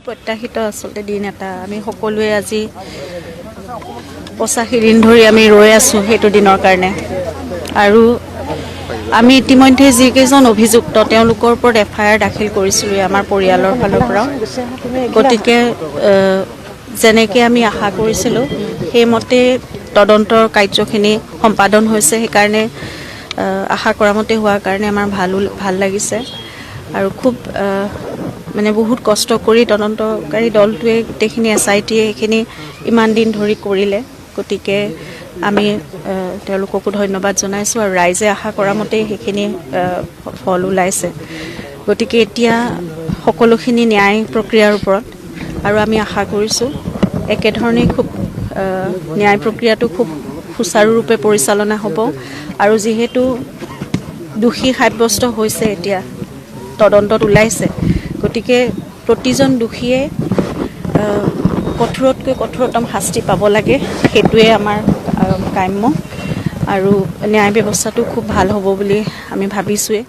প্ৰত্যাশিত আচলতে দিন এটা আমি সকলোৱে আজি 85 দিন ধৰি আমি ৰৈ আছোঁ সেইটো দিনৰ কাৰণে আৰু আমি ইতিমধ্যে যিকেইজন অভিযুক্ত তেওঁলোকৰ ওপৰত FIR দাখিল কৰিছিলোঁ আমাৰ পৰিয়ালৰ ফালৰ পৰা গতিকে যেনেকৈ আমি আশা কৰিছিলোঁ সেইমতে তদন্তৰ কাৰ্যখিনি সম্পাদন হৈছে সেইকাৰণে আশা কৰা মতে হোৱাৰ কাৰণে আমাৰ ভাল লাগিছে আৰু খুব মানে বহুত কষ্ট কৰি তদন্তকাৰী দলটোৱে গোটেইখিনি SITয়ে সেইখিনি ইমান দিন ধৰি কৰিলে গতিকে আমি তেওঁলোককো ধন্যবাদ জনাইছোঁ আৰু ৰাইজে আশা কৰা মতেই সেইখিনি ফল ওলাইছে গতিকে এতিয়া সকলোখিনি ন্যায় প্ৰক্ৰিয়াৰ ওপৰত আৰু আমি আশা কৰিছোঁ একেধৰণেই খুব ন্যায় প্ৰক্ৰিয়াটো খুব সুচাৰুৰূপে পৰিচালনা হ'ব আৰু যিহেতু দোষী সাব্যস্ত হৈছে এতিয়া তদন্তত ওলাইছে গতিকে প্ৰতিজন দোষীয়ে কঠোৰতকৈ কঠোৰতম শাস্তি পাব লাগে সেইটোৱে আমাৰ কাম্য আৰু ন্যায় ব্যৱস্থাটো খুব ভাল হ'ব বুলি আমি ভাবিছোঁৱে